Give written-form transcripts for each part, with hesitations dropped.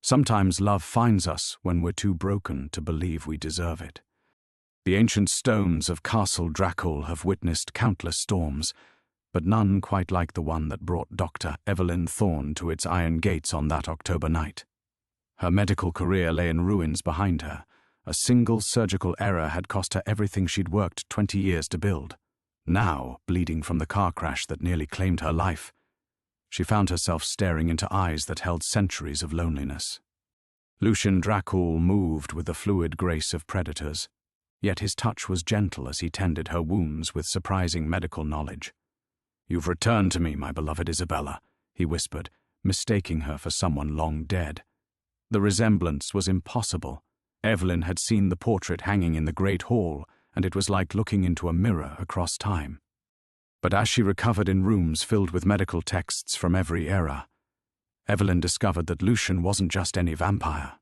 Sometimes love finds us when we're too broken to believe we deserve it. The ancient stones of Castle Dracul have witnessed countless storms, but none quite like the one that brought Dr. Evelyn Thorne to its iron gates on that October night. Her medical career lay in ruins behind her. A single surgical error had cost her everything she'd worked 20 years to build. Now, bleeding from the car crash that nearly claimed her life, she found herself staring into eyes that held centuries of loneliness. Lucian Dracul moved with the fluid grace of predators, yet his touch was gentle as he tended her wounds with surprising medical knowledge. "You've returned to me, my beloved Isabella," he whispered, mistaking her for someone long dead. The resemblance was impossible. Evelyn had seen the portrait hanging in the great hall, and it was like looking into a mirror across time. But as she recovered in rooms filled with medical texts from every era, Evelyn discovered that Lucian wasn't just any vampire.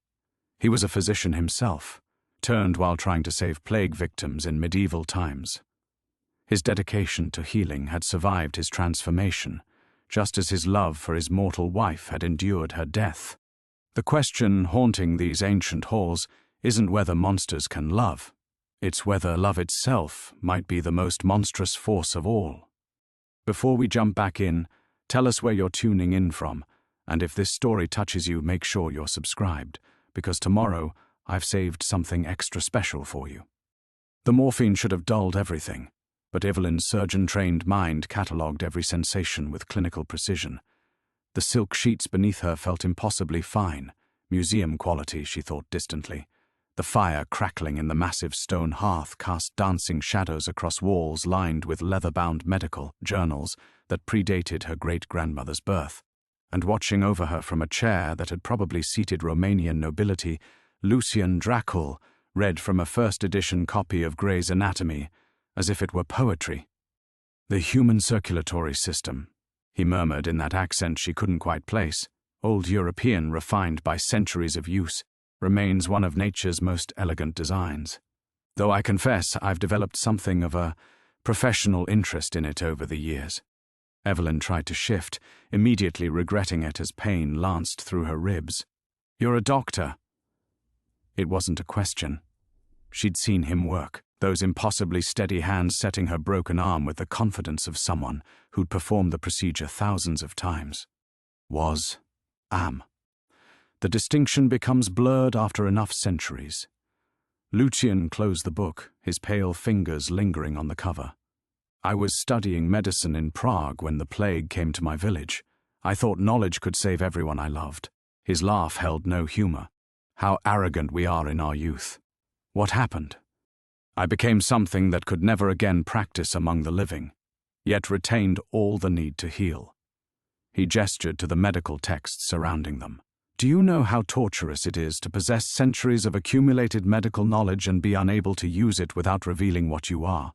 He was a physician himself, turned while trying to save plague victims in medieval times. His dedication to healing had survived his transformation, just as his love for his mortal wife had endured her death. The question haunting these ancient halls isn't whether monsters can love. It's whether love itself might be the most monstrous force of all. Before we jump back in, tell us where you're tuning in from, and if this story touches you, make sure you're subscribed, because tomorrow I've saved something extra special for you. The morphine should have dulled everything, but Evelyn's surgeon-trained mind catalogued every sensation with clinical precision. The silk sheets beneath her felt impossibly fine, museum quality, she thought distantly. The fire crackling in the massive stone hearth cast dancing shadows across walls lined with leather-bound medical journals that predated her great-grandmother's birth. And watching over her from a chair that had probably seated Romanian nobility, Lucian Dracul read from a first-edition copy of Gray's Anatomy, as if it were poetry. "The human circulatory system," he murmured in that accent she couldn't quite place, old European refined by centuries of use, remains one of nature's most elegant designs. Though I confess I've developed something of a professional interest in it over the years. Evelyn tried to shift, immediately regretting it as pain lanced through her ribs. "You're a doctor." It wasn't a question. She'd seen him work, those impossibly steady hands setting her broken arm with the confidence of someone who'd performed the procedure thousands of times. Am. The distinction becomes blurred after enough centuries. Lucian closed the book, his pale fingers lingering on the cover. "I was studying medicine in Prague when the plague came to my village. I thought knowledge could save everyone I loved." His laugh held no humor. "How arrogant we are in our youth. What happened? I became something that could never again practice among the living, yet retained all the need to heal." He gestured to the medical texts surrounding them. "Do you know how torturous it is to possess centuries of accumulated medical knowledge and be unable to use it without revealing what you are?"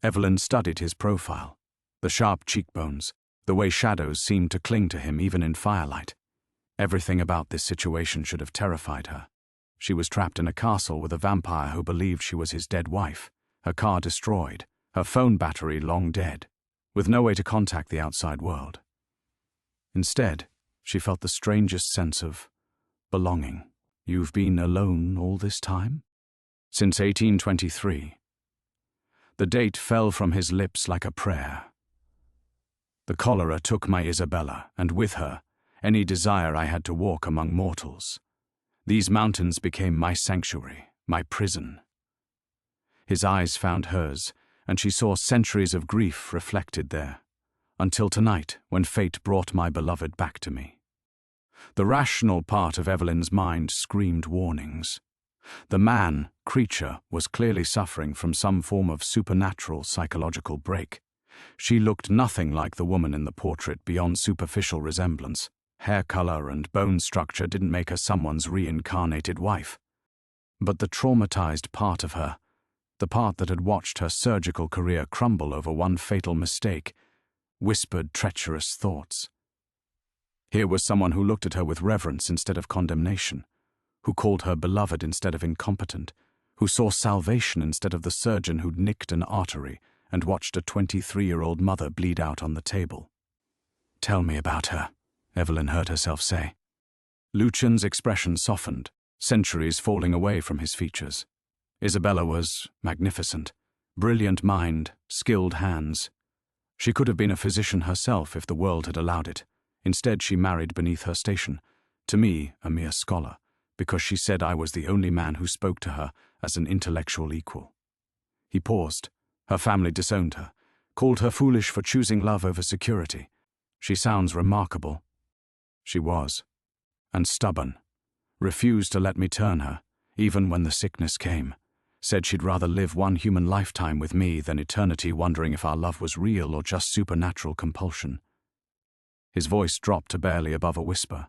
Evelyn studied his profile, the sharp cheekbones, the way shadows seemed to cling to him even in firelight. Everything about this situation should have terrified her. She was trapped in a castle with a vampire who believed she was his dead wife, her car destroyed, her phone battery long dead, with no way to contact the outside world. Instead, she felt the strangest sense of belonging. "You've been alone all this time?" "Since 1823. The date fell from his lips like a prayer. "The cholera took my Isabella, and with her, any desire I had to walk among mortals. These mountains became my sanctuary, my prison." His eyes found hers, and she saw centuries of grief reflected there, until tonight when fate brought my beloved back to me. The rational part of Evelyn's mind screamed warnings. The creature, was clearly suffering from some form of supernatural psychological break. She looked nothing like the woman in the portrait beyond superficial resemblance. Hair color and bone structure didn't make her someone's reincarnated wife. But the traumatized part of her, the part that had watched her surgical career crumble over one fatal mistake, whispered treacherous thoughts. Here was someone who looked at her with reverence instead of condemnation, who called her beloved instead of incompetent, who saw salvation instead of the surgeon who'd nicked an artery and watched a 23-year-old mother bleed out on the table. "Tell me about her," Evelyn heard herself say. Lucian's expression softened, centuries falling away from his features. Isabella was magnificent. Brilliant mind, skilled hands. She could have been a physician herself if the world had allowed it. Instead, she married beneath her station. To me, a mere scholar, because she said I was the only man who spoke to her as an intellectual equal. He paused. Her family disowned her, called her foolish for choosing love over security. She sounds remarkable. She was. And stubborn. Refused to let me turn her, even when the sickness came. Said she'd rather live one human lifetime with me than eternity wondering if our love was real or just supernatural compulsion. His voice dropped to barely above a whisper.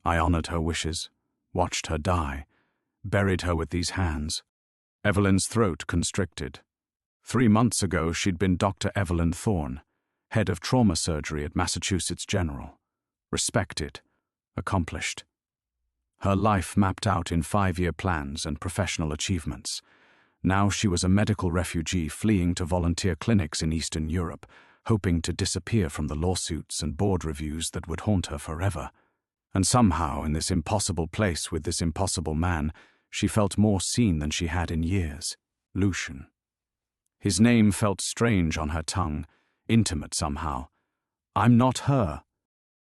I honored her wishes, watched her die, buried her with these hands. Evelyn's throat constricted. 3 months ago, she'd been Dr. Evelyn Thorne, head of trauma surgery at Massachusetts General. Respected, accomplished. Her life mapped out in 5-year plans and professional achievements. Now she was a medical refugee fleeing to volunteer clinics in Eastern Europe, hoping to disappear from the lawsuits and board reviews that would haunt her forever. And somehow, in this impossible place with this impossible man, she felt more seen than she had in years. Lucian. His name felt strange on her tongue, intimate somehow. I'm not her.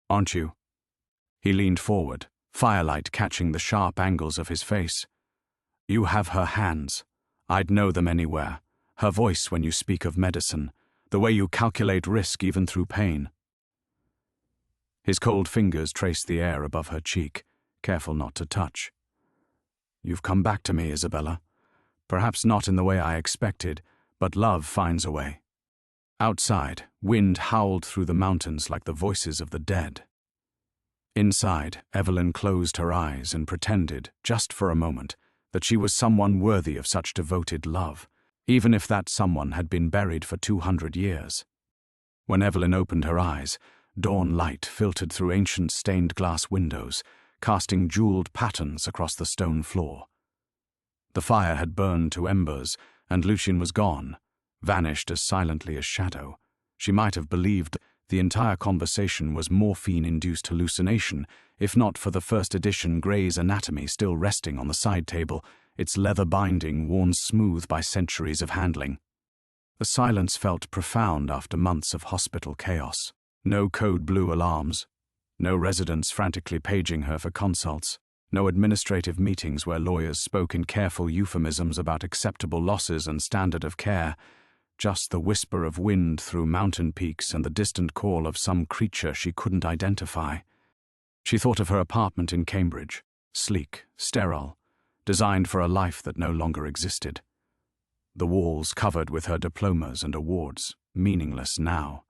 Aren't you? He leaned forward, firelight catching the sharp angles of his face. You have her hands. I'd know them anywhere. Her voice when you speak of medicine. The way you calculate risk even through pain. His cold fingers traced the air above her cheek, careful not to touch. You've come back to me, Isabella. Perhaps not in the way I expected, but love finds a way. Outside, wind howled through the mountains like the voices of the dead. Inside, Evelyn closed her eyes and pretended, just for a moment, that she was someone worthy of such devoted love, even if that someone had been buried for 200 years. When Evelyn opened her eyes, dawn light filtered through ancient stained-glass windows, casting jeweled patterns across the stone floor. The fire had burned to embers, and Lucian was gone, vanished as silently as shadow. She might have believed the entire conversation was morphine-induced hallucination, if not for the first edition Gray's Anatomy still resting on the side table, its leather binding worn smooth by centuries of handling. The silence felt profound after months of hospital chaos. No code blue alarms. No residents frantically paging her for consults. No administrative meetings where lawyers spoke in careful euphemisms about acceptable losses and standard of care. Just the whisper of wind through mountain peaks and the distant call of some creature she couldn't identify. She thought of her apartment in Cambridge, sleek, sterile, designed for a life that no longer existed. The walls covered with her diplomas and awards, meaningless now.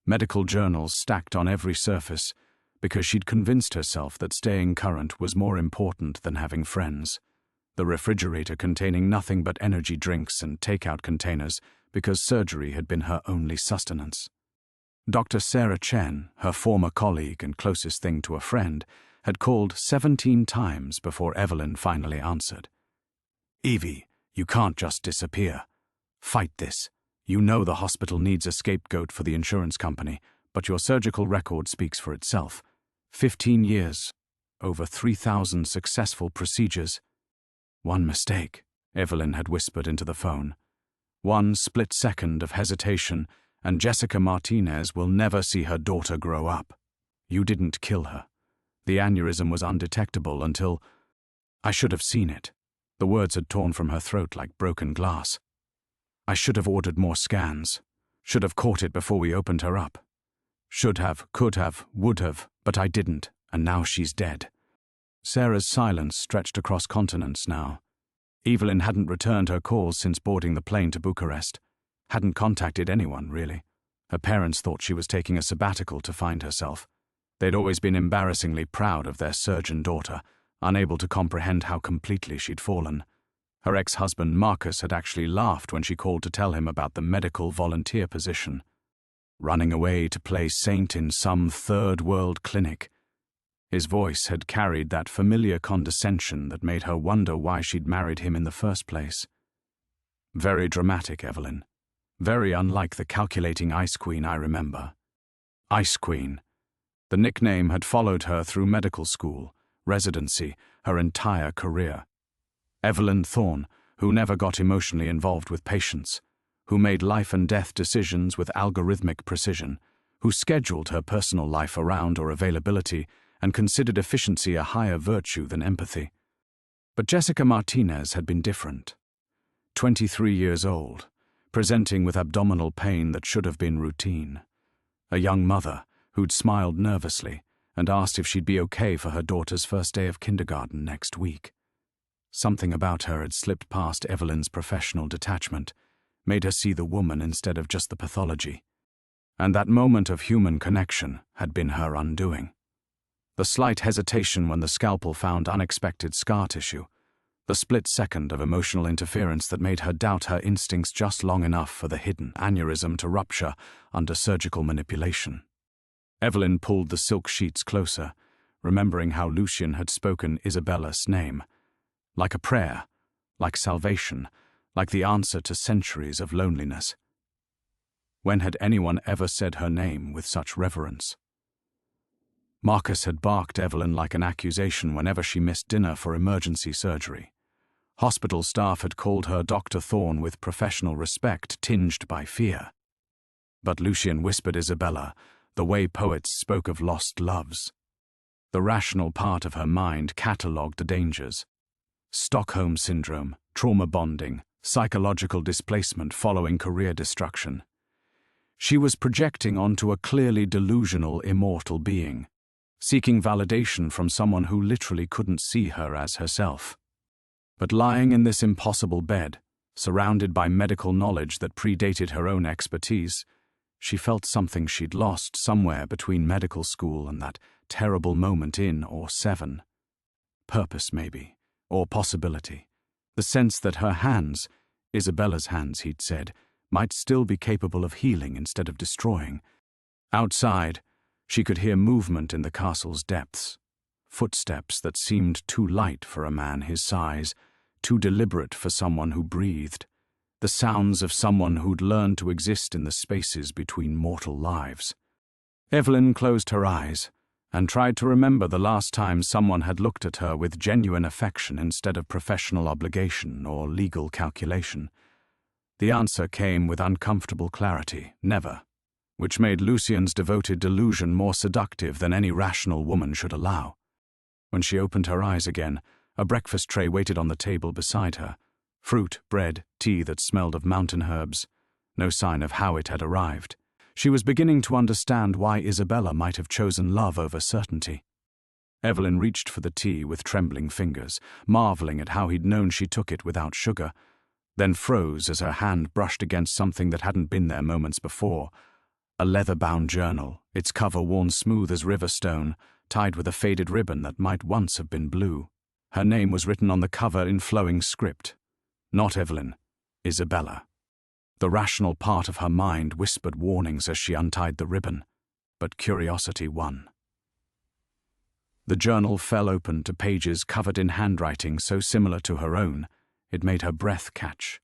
Medical journals stacked on every surface, because she'd convinced herself that staying current was more important than having friends. The refrigerator containing nothing but energy drinks and takeout containers, because surgery had been her only sustenance. Dr. Sarah Chen, her former colleague and closest thing to a friend, had called 17 times before Evelyn finally answered. Evie, you can't just disappear. Fight this. You know the hospital needs a scapegoat for the insurance company, but your surgical record speaks for itself. 15 years, over 3,000 successful procedures. One mistake, Evelyn had whispered into the phone. One split second of hesitation, and Jessica Martinez will never see her daughter grow up. You didn't kill her. The aneurysm was undetectable until... I should have seen it. The words had torn from her throat like broken glass. I should have ordered more scans. Should have caught it before we opened her up. Should have, could have, would have, but I didn't, and now she's dead. Sarah's silence stretched across continents now. Evelyn hadn't returned her calls since boarding the plane to Bucharest. Hadn't contacted anyone, really. Her parents thought she was taking a sabbatical to find herself. They'd always been embarrassingly proud of their surgeon daughter, unable to comprehend how completely she'd fallen. Her ex-husband Marcus had actually laughed when she called to tell him about the medical volunteer position. Running away to play saint in some third-world clinic. His voice had carried that familiar condescension that made her wonder why she'd married him in the first place. Very dramatic, Evelyn. Very unlike the calculating Ice Queen I remember. Ice Queen. The nickname had followed her through medical school, residency, her entire career. Evelyn Thorne, who never got emotionally involved with patients, who made life and death decisions with algorithmic precision, who scheduled her personal life around her availability and considered efficiency a higher virtue than empathy. But Jessica Martinez had been different. 23 years old, presenting with abdominal pain that should have been routine. A young mother who'd smiled nervously and asked if she'd be okay for her daughter's first day of kindergarten next week. Something about her had slipped past Evelyn's professional detachment, made her see the woman instead of just the pathology. And that moment of human connection had been her undoing. The slight hesitation when the scalpel found unexpected scar tissue, the split second of emotional interference that made her doubt her instincts just long enough for the hidden aneurysm to rupture under surgical manipulation. Evelyn pulled the silk sheets closer, remembering how Lucian had spoken Isabella's name. Like a prayer, like salvation, like the answer to centuries of loneliness. When had anyone ever said her name with such reverence? Marcus had barked Evelyn like an accusation whenever she missed dinner for emergency surgery. Hospital staff had called her Dr. Thorne with professional respect tinged by fear. But Lucian whispered Isabella, the way poets spoke of lost loves. The rational part of her mind catalogued the dangers. Stockholm syndrome, trauma bonding, psychological displacement following career destruction. She was projecting onto a clearly delusional, immortal being, seeking validation from someone who literally couldn't see her as herself. But lying in this impossible bed, surrounded by medical knowledge that predated her own expertise, she felt something she'd lost somewhere between medical school and that terrible moment in or 7. Purpose, maybe, or possibility. The sense that her hands, Isabella's hands, he'd said, might still be capable of healing instead of destroying. Outside, she could hear movement in the castle's depths. Footsteps that seemed too light for a man his size, too deliberate for someone who breathed. The sounds of someone who'd learned to exist in the spaces between mortal lives. Evelyn closed her eyes and tried to remember the last time someone had looked at her with genuine affection instead of professional obligation or legal calculation. The answer came with uncomfortable clarity, never, which made Lucian's devoted delusion more seductive than any rational woman should allow. When she opened her eyes again, a breakfast tray waited on the table beside her. Fruit, bread, tea that smelled of mountain herbs. No sign of how it had arrived. She was beginning to understand why Isabella might have chosen love over certainty. Evelyn reached for the tea with trembling fingers, marveling at how he'd known she took it without sugar, then froze as her hand brushed against something that hadn't been there moments before. A leather-bound journal, its cover worn smooth as river stone, tied with a faded ribbon that might once have been blue. Her name was written on the cover in flowing script. Not Evelyn, Isabella. The rational part of her mind whispered warnings as she untied the ribbon, but curiosity won. The journal fell open to pages covered in handwriting so similar to her own, it made her breath catch.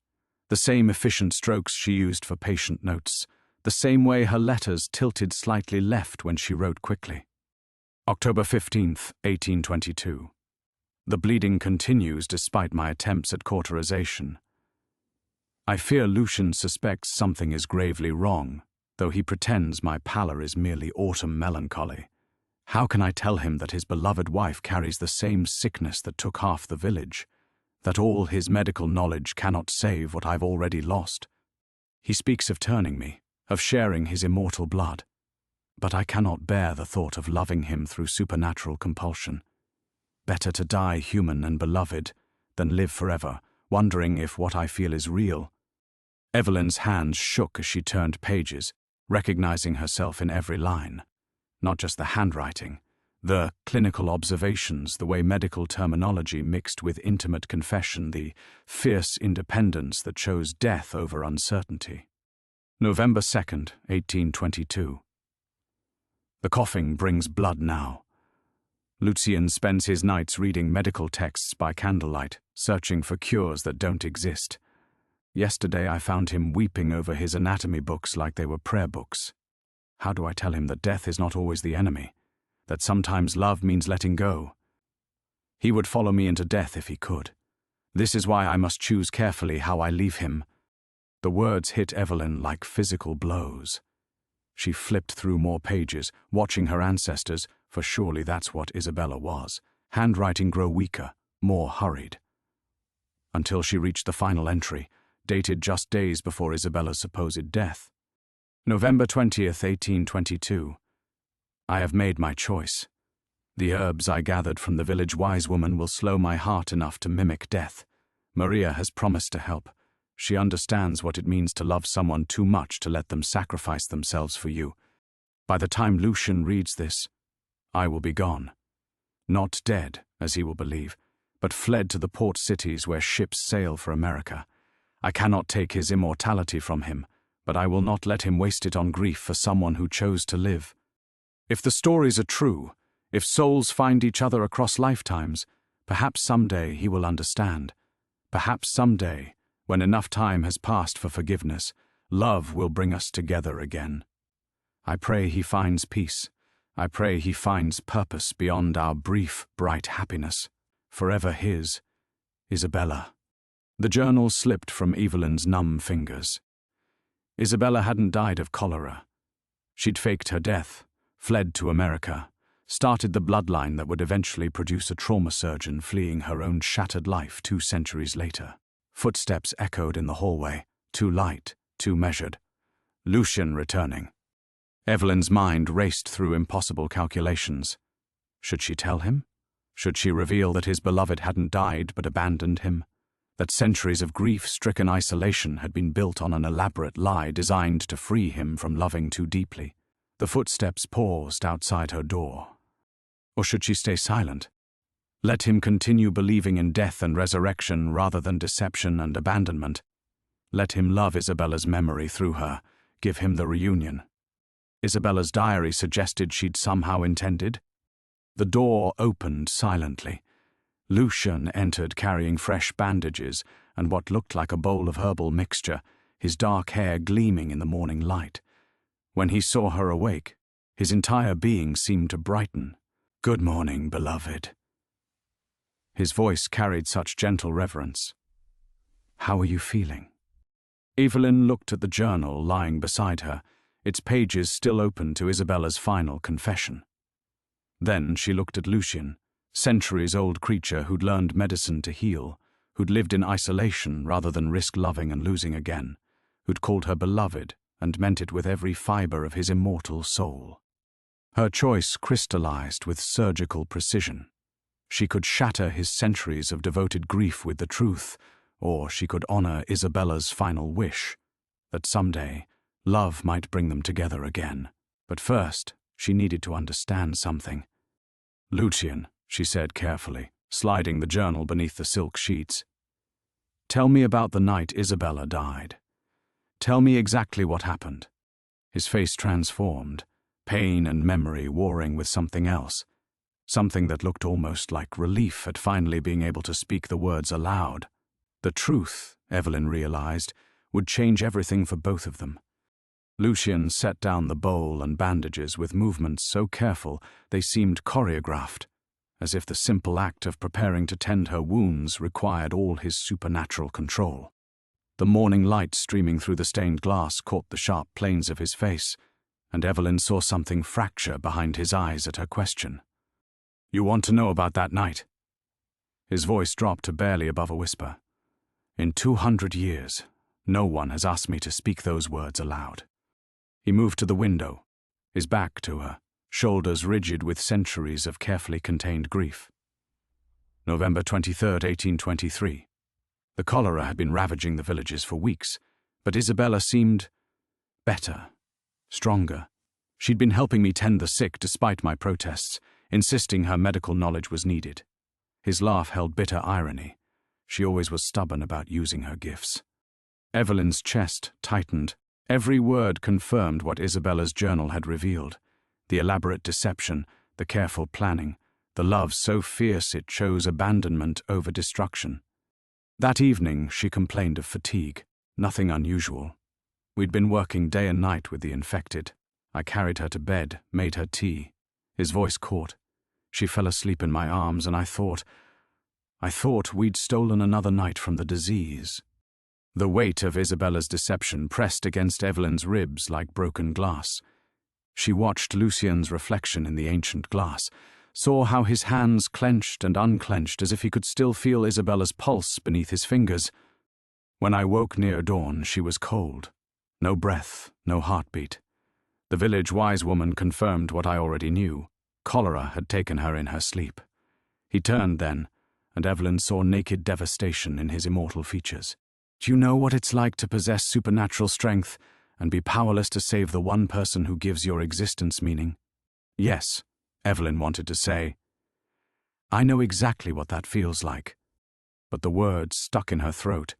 The same efficient strokes she used for patient notes, the same way her letters tilted slightly left when she wrote quickly. October 15th, 1822. The bleeding continues despite my attempts at cauterization. I fear Lucian suspects something is gravely wrong, though he pretends my pallor is merely autumn melancholy. How can I tell him that his beloved wife carries the same sickness that took half the village, that all his medical knowledge cannot save what I've already lost? He speaks of turning me, of sharing his immortal blood, but I cannot bear the thought of loving him through supernatural compulsion. Better to die human and beloved than live forever, wondering if what I feel is real. Evelyn's hands shook as she turned pages, recognizing herself in every line. Not just the handwriting, the clinical observations, the way medical terminology mixed with intimate confession, the fierce independence that chose death over uncertainty. November 2nd, 1822. The coughing brings blood now. Lucian spends his nights reading medical texts by candlelight, searching for cures that don't exist. Yesterday I found him weeping over his anatomy books like they were prayer books. How do I tell him that death is not always the enemy, that sometimes love means letting go? He would follow me into death if he could. This is why I must choose carefully how I leave him. The words hit Evelyn like physical blows. She flipped through more pages, watching her ancestors, for surely that's what Isabella was, handwriting grow weaker, more hurried. Until she reached the final entry, dated just days before Isabella's supposed death. November 20th, 1822. I have made my choice. The herbs I gathered from the village wise woman will slow my heart enough to mimic death. Maria has promised to help. She understands what it means to love someone too much to let them sacrifice themselves for you. By the time Lucian reads this, I will be gone. Not dead, as he will believe, but fled to the port cities where ships sail for America. I cannot take his immortality from him, but I will not let him waste it on grief for someone who chose to live. If the stories are true, if souls find each other across lifetimes, perhaps someday he will understand. Perhaps someday, when enough time has passed for forgiveness, love will bring us together again. I pray he finds peace. I pray he finds purpose beyond our brief, bright happiness. Forever his, Isabella. The journal slipped from Evelyn's numb fingers. Isabella hadn't died of cholera. She'd faked her death, fled to America, started the bloodline that would eventually produce a trauma surgeon fleeing her own shattered life 2 centuries later. Footsteps echoed in the hallway, too light, too measured. Lucian returning. Evelyn's mind raced through impossible calculations. Should she tell him? Should she reveal that his beloved hadn't died but abandoned him? That centuries of grief-stricken isolation had been built on an elaborate lie designed to free him from loving too deeply? The footsteps paused outside her door. Or should she stay silent? Let him continue believing in death and resurrection rather than deception and abandonment. Let him love Isabella's memory through her, give him the reunion. Isabella's diary suggested she'd somehow intended. The door opened silently. Lucian entered carrying fresh bandages and what looked like a bowl of herbal mixture, his dark hair gleaming in the morning light. When he saw her awake, his entire being seemed to brighten. "Good morning, beloved." His voice carried such gentle reverence. "How are you feeling?" Evelyn looked at the journal lying beside her, its pages still open to Isabella's final confession. Then she looked at Lucian, centuries-old creature who'd learned medicine to heal, who'd lived in isolation rather than risk loving and losing again, who'd called her beloved and meant it with every fiber of his immortal soul. Her choice crystallized with surgical precision. She could shatter his centuries of devoted grief with the truth, or she could honor Isabella's final wish, that someday love might bring them together again. But first, she needed to understand something. "Lucian," she said carefully, sliding the journal beneath the silk sheets. "Tell me about the night Isabella died. Tell me exactly what happened." His face transformed, pain and memory warring with something else, something that looked almost like relief at finally being able to speak the words aloud. The truth, Evelyn realized, would change everything for both of them. Lucian set down the bowl and bandages with movements so careful they seemed choreographed, as if the simple act of preparing to tend her wounds required all his supernatural control. The morning light streaming through the stained glass caught the sharp planes of his face, and Evelyn saw something fracture behind his eyes at her question. "You want to know about that night?" His voice dropped to barely above a whisper. "In 200 years, no one has asked me to speak those words aloud." He moved to the window, his back to her, shoulders rigid with centuries of carefully contained grief. November 23rd, 1823. The cholera had been ravaging the villages for weeks, but Isabella seemed better, stronger. She'd been helping me tend the sick despite my protests, insisting her medical knowledge was needed. His laugh held bitter irony. She always was stubborn about using her gifts. Evelyn's chest tightened. Every word confirmed what Isabella's journal had revealed. The elaborate deception, the careful planning, the love so fierce it chose abandonment over destruction. That evening, she complained of fatigue. Nothing unusual. We'd been working day and night with the infected. I carried her to bed, made her tea. His voice caught. She fell asleep in my arms, and I thought, I thought we'd stolen another night from the disease." The weight of Isabella's deception pressed against Evelyn's ribs like broken glass. She watched Lucian's reflection in the ancient glass, saw how his hands clenched and unclenched as if he could still feel Isabella's pulse beneath his fingers. When I woke near dawn, she was cold. No breath, no heartbeat. The village wise woman confirmed what I already knew. Cholera had taken her in her sleep. He turned then, and Evelyn saw naked devastation in his immortal features. "Do you know what it's like to possess supernatural strength and be powerless to save the one person who gives your existence meaning?" "Yes," Evelyn wanted to say. "I know exactly what that feels like." But the words stuck in her throat,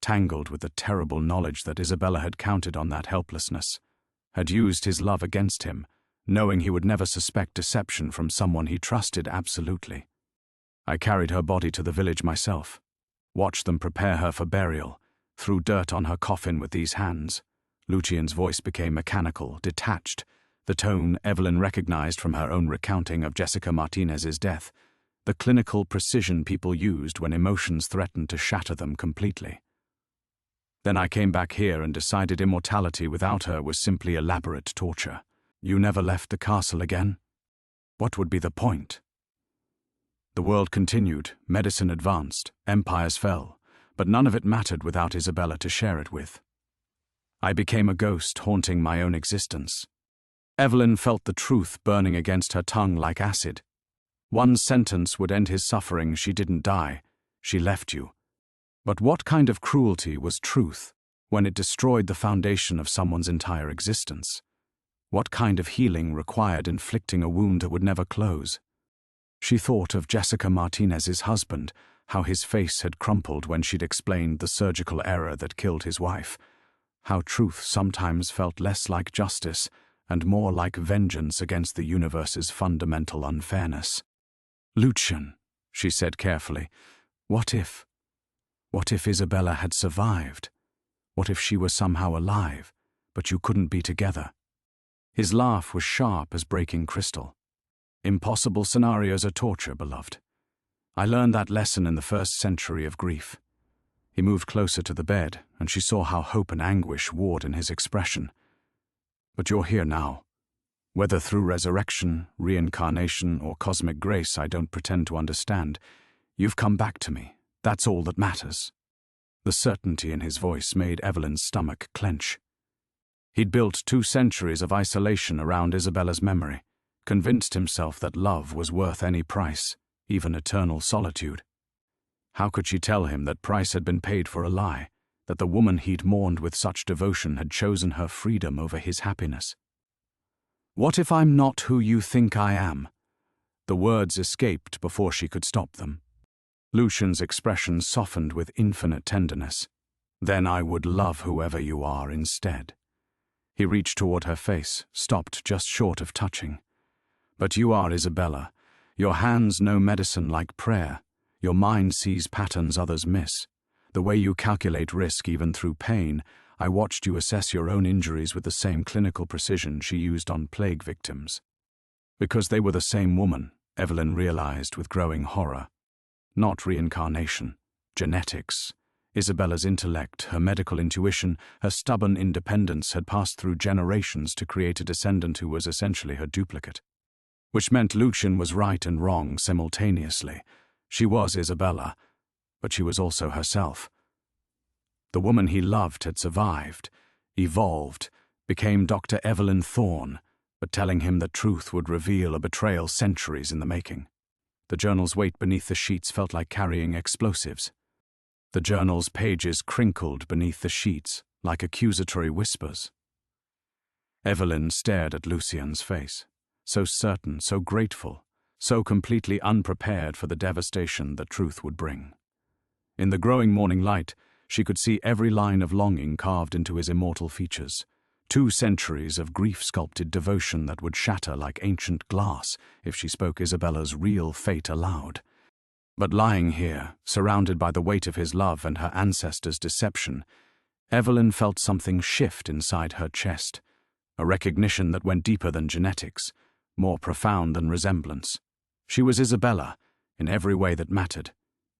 tangled with the terrible knowledge that Isabella had counted on that helplessness, had used his love against him, knowing he would never suspect deception from someone he trusted absolutely. I carried her body to the village myself, watched them prepare her for burial, threw dirt on her coffin with these hands. Lucian's voice became mechanical, detached, the tone Evelyn recognized from her own recounting of Jessica Martinez's death, the clinical precision people used when emotions threatened to shatter them completely. Then I came back here and decided immortality without her was simply elaborate torture. "You never left the castle again? What would be the point?" The world continued, medicine advanced, empires fell, but none of it mattered without Isabella to share it with. I became a ghost haunting my own existence. Evelyn felt the truth burning against her tongue like acid. One sentence would end his suffering. She didn't die. She left you. But what kind of cruelty was truth when it destroyed the foundation of someone's entire existence? What kind of healing required inflicting a wound that would never close? She thought of Jessica Martinez's husband, how his face had crumpled when she'd explained the surgical error that killed his wife, how truth sometimes felt less like justice and more like vengeance against the universe's fundamental unfairness. "Lucian," she said carefully, What if Isabella had survived? What if she were somehow alive, but you couldn't be together?" His laugh was sharp as breaking crystal. "Impossible scenarios are torture, beloved. I learned that lesson in the first century of grief." He moved closer to the bed, and she saw how hope and anguish warred in his expression. "But you're here now. Whether through resurrection, reincarnation, or cosmic grace, I don't pretend to understand. You've come back to me. That's all that matters." The certainty in his voice made Evelyn's stomach clench. He'd built 2 centuries of isolation around Isabella's memory, convinced himself that love was worth any price, even eternal solitude. How could she tell him that price had been paid for a lie, that the woman he'd mourned with such devotion had chosen her freedom over his happiness? "What if I'm not who you think I am?" The words escaped before she could stop them. Lucian's expression softened with infinite tenderness. "Then I would love whoever you are instead." He reached toward her face, stopped just short of touching. "But you are Isabella. Your hands know medicine like prayer. Your mind sees patterns others miss. The way you calculate risk even through pain, I watched you assess your own injuries with the same clinical precision she used on plague victims." Because they were the same woman, Evelyn realized with growing horror. Not reincarnation, genetics. Isabella's intellect, her medical intuition, her stubborn independence had passed through generations to create a descendant who was essentially her duplicate. Which meant Lucian was right and wrong simultaneously. She was Isabella, but she was also herself. The woman he loved had survived, evolved, became Dr. Evelyn Thorne, but telling him the truth would reveal a betrayal centuries in the making. The journal's weight beneath the sheets felt like carrying explosives. The journal's pages crinkled beneath the sheets like accusatory whispers. Evelyn stared at Lucian's face, so certain, so grateful, so completely unprepared for the devastation that truth would bring. In the growing morning light, she could see every line of longing carved into his immortal features, 2 centuries of grief-sculpted devotion that would shatter like ancient glass if she spoke Isabella's real fate aloud. But lying here, surrounded by the weight of his love and her ancestors' deception, Evelyn felt something shift inside her chest, a recognition that went deeper than genetics, more profound than resemblance. She was Isabella, in every way that mattered,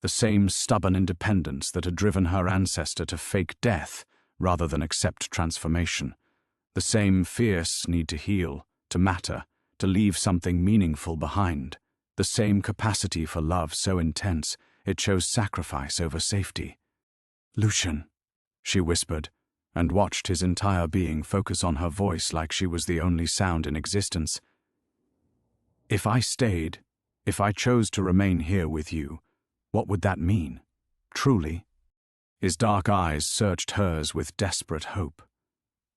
the same stubborn independence that had driven her ancestor to fake death rather than accept transformation, the same fierce need to heal, to matter, to leave something meaningful behind, the same capacity for love so intense it chose sacrifice over safety. "Lucian," she whispered, and watched his entire being focus on her voice like she was the only sound in existence. "If I stayed, if I chose to remain here with you, what would that mean? Truly?" His dark eyes searched hers with desperate hope.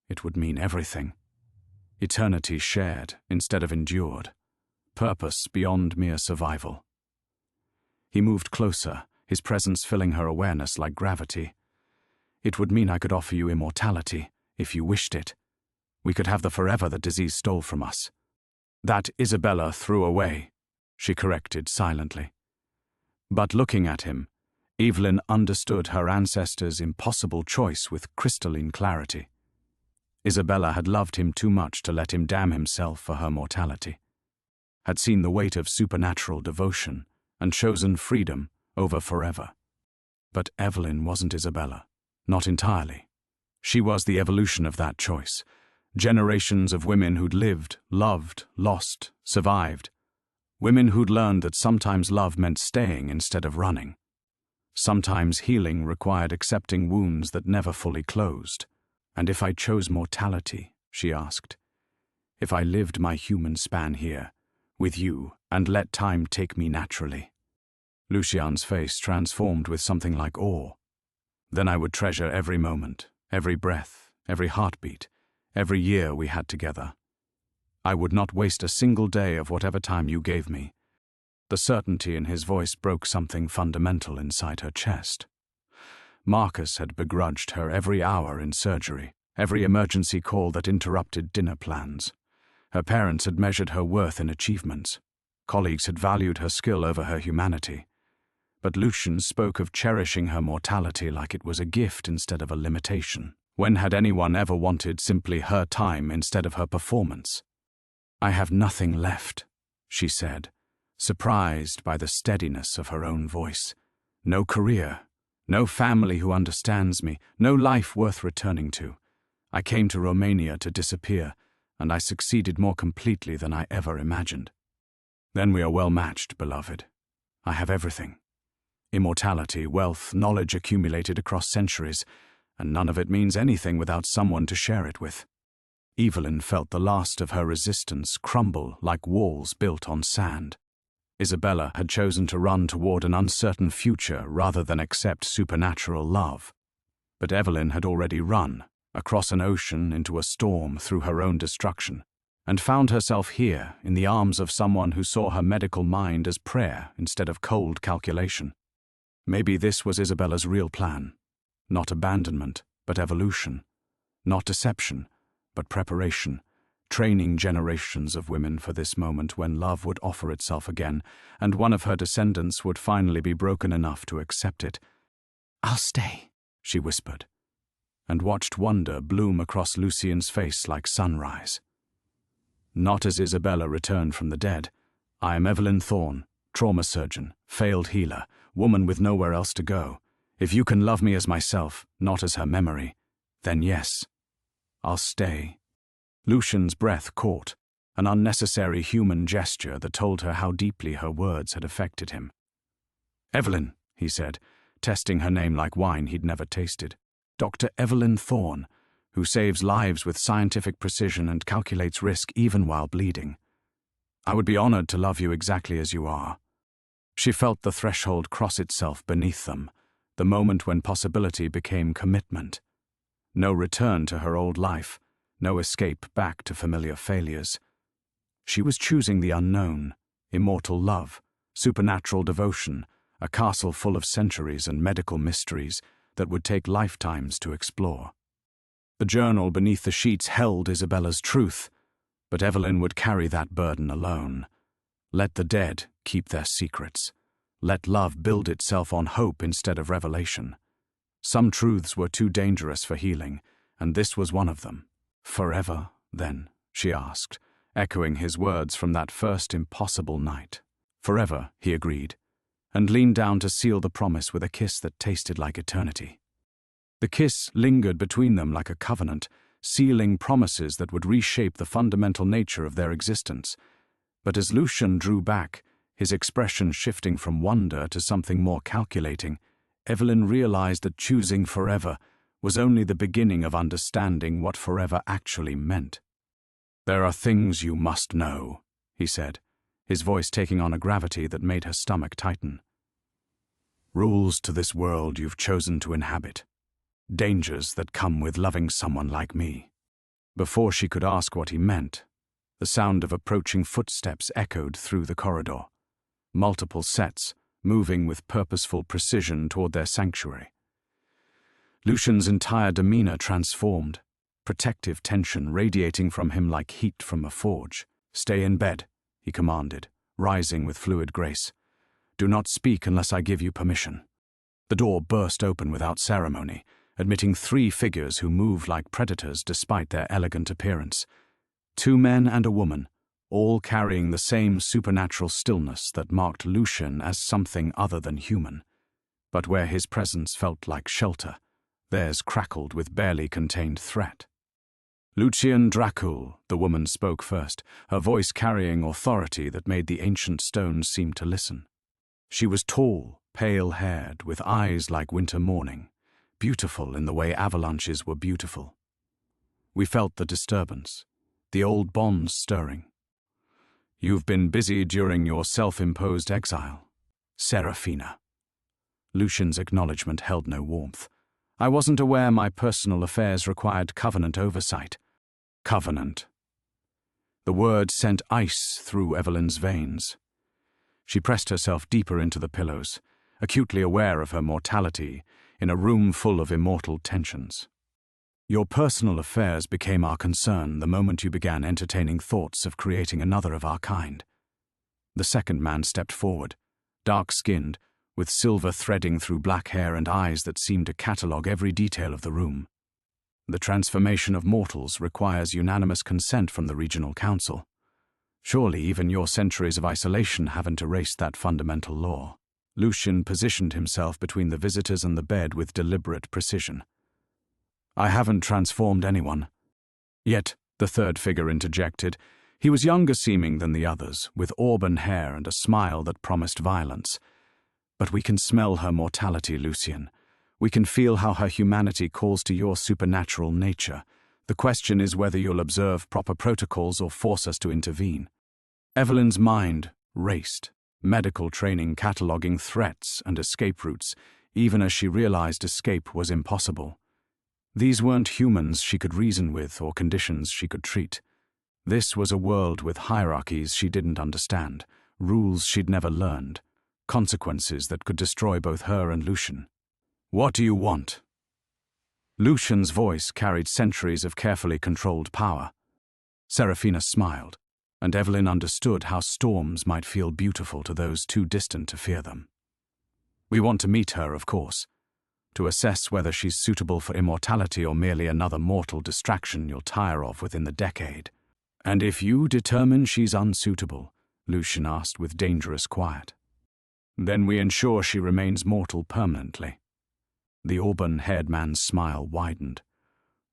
It would mean everything. Eternity shared instead of endured. Purpose beyond mere survival. He moved closer, his presence filling her awareness like gravity. "It would mean I could offer you immortality, if you wished it. We could have the forever that disease stole from us." "That Isabella threw away," she corrected silently. But looking at him, Evelyn understood her ancestor's impossible choice with crystalline clarity. Isabella had loved him too much to let him damn himself for her mortality, had seen the weight of supernatural devotion, and chosen freedom over forever. But Evelyn wasn't Isabella. Not entirely. She was the evolution of that choice. Generations of women who'd lived, loved, lost, survived. Women who'd learned that sometimes love meant staying instead of running. Sometimes healing required accepting wounds that never fully closed. "And if I chose mortality," she asked, "if I lived my human span here, with you, and let time take me naturally?" Lucian's face transformed with something like awe. "Then I would treasure every moment, every breath, every heartbeat, every year we had together. I would not waste a single day of whatever time you gave me." The certainty in his voice broke something fundamental inside her chest. Marcus had begrudged her every hour in surgery, every emergency call that interrupted dinner plans. Her parents had measured her worth in achievements. Colleagues had valued her skill over her humanity. But Lucian spoke of cherishing her mortality like it was a gift instead of a limitation. When had anyone ever wanted simply her time instead of her performance? "I have nothing left," she said, surprised by the steadiness of her own voice. "No career, no family who understands me, no life worth returning to. I came to Romania to disappear, and I succeeded more completely than I ever imagined." "Then we are well matched, beloved. I have everything. Immortality, wealth, knowledge accumulated across centuries, and none of it means anything without someone to share it with." Evelyn felt the last of her resistance crumble like walls built on sand. Isabella had chosen to run toward an uncertain future rather than accept supernatural love. But Evelyn had already run, across an ocean into a storm through her own destruction, and found herself here in the arms of someone who saw her medical mind as prayer instead of cold calculation. Maybe this was Isabella's real plan. Not abandonment, but evolution. Not deception, but preparation. Training generations of women for this moment when love would offer itself again, and one of her descendants would finally be broken enough to accept it. "I'll stay," she whispered, and watched wonder bloom across Lucian's face like sunrise. Not as Isabella returned from the dead. "I am Evelyn Thorne, trauma surgeon, failed healer, woman with nowhere else to go. If you can love me as myself, not as her memory, then yes, I'll stay." Lucian's breath caught, an unnecessary human gesture that told her how deeply her words had affected him. "Evelyn," he said, testing her name like wine he'd never tasted. "Dr. Evelyn Thorne, who saves lives with scientific precision and calculates risk even while bleeding. I would be honored to love you exactly as you are." She felt the threshold cross itself beneath them, the moment when possibility became commitment. No return to her old life, no escape back to familiar failures. She was choosing the unknown, immortal love, supernatural devotion, a castle full of centuries and medical mysteries that would take lifetimes to explore. The journal beneath the sheets held Isabella's truth, but Evelyn would carry that burden alone. Let the dead keep their secrets. Let love build itself on hope instead of revelation. Some truths were too dangerous for healing, and this was one of them. "Forever, then?" she asked, echoing his words from that first impossible night. "Forever," he agreed. and leaned down to seal the promise with a kiss that tasted like eternity. The kiss lingered between them like a covenant, sealing promises that would reshape the fundamental nature of their existence. But as Lucian drew back, his expression shifting from wonder to something more calculating, Evelyn realized that choosing forever was only the beginning of understanding what forever actually meant. "There are things you must know," he said, his voice taking on a gravity that made her stomach tighten. "Rules to this world you've chosen to inhabit. Dangers that come with loving someone like me." Before she could ask what he meant, the sound of approaching footsteps echoed through the corridor. Multiple sets, moving with purposeful precision toward their sanctuary. Lucian's entire demeanor transformed, protective tension radiating from him like heat from a forge. "Stay in bed," he commanded, rising with fluid grace. "Do not speak unless I give you permission." The door burst open without ceremony, admitting 3 figures who moved like predators despite their elegant appearance. 2 men and a woman, all carrying the same supernatural stillness that marked Lucian as something other than human. But where his presence felt like shelter, theirs crackled with barely contained threat. "Lucian Dracul," the woman spoke first, her voice carrying authority that made the ancient stones seem to listen. She was tall, pale-haired, with eyes like winter morning, beautiful in the way avalanches were beautiful. We felt the disturbance, the old bonds stirring. "You've been busy during your self-imposed exile, Serafina." Lucian's acknowledgement held no warmth. "I wasn't aware my personal affairs required Covenant oversight." Covenant. The word sent ice through Evelyn's veins. She pressed herself deeper into the pillows, acutely aware of her mortality in a room full of immortal tensions. "Your personal affairs became our concern the moment you began entertaining thoughts of creating another of our kind." The second man stepped forward, dark-skinned, with silver threading through black hair and eyes that seemed to catalogue every detail of the room. "The transformation of mortals requires unanimous consent from the Regional Council. Surely even your centuries of isolation haven't erased that fundamental law." Lucian positioned himself between the visitors and the bed with deliberate precision. "I haven't transformed anyone." "Yet," the third figure interjected, he was younger seeming than the others, with auburn hair and a smile that promised violence. "But we can smell her mortality, Lucian. We can feel how her humanity calls to your supernatural nature. The question is whether you'll observe proper protocols or force us to intervene." Evelyn's mind raced, medical training cataloguing threats and escape routes, even as she realized escape was impossible. These weren't humans she could reason with or conditions she could treat. This was a world with hierarchies she didn't understand, rules she'd never learned, consequences that could destroy both her and Lucian. "What do you want?" Lucian's voice carried centuries of carefully controlled power. Serafina smiled, and Evelyn understood how storms might feel beautiful to those too distant to fear them. "We want to meet her, of course, to assess whether she's suitable for immortality or merely another mortal distraction you'll tire of within the decade." "And if you determine she's unsuitable," Lucian asked with dangerous quiet, "then we ensure she remains mortal permanently." The auburn-haired man's smile widened.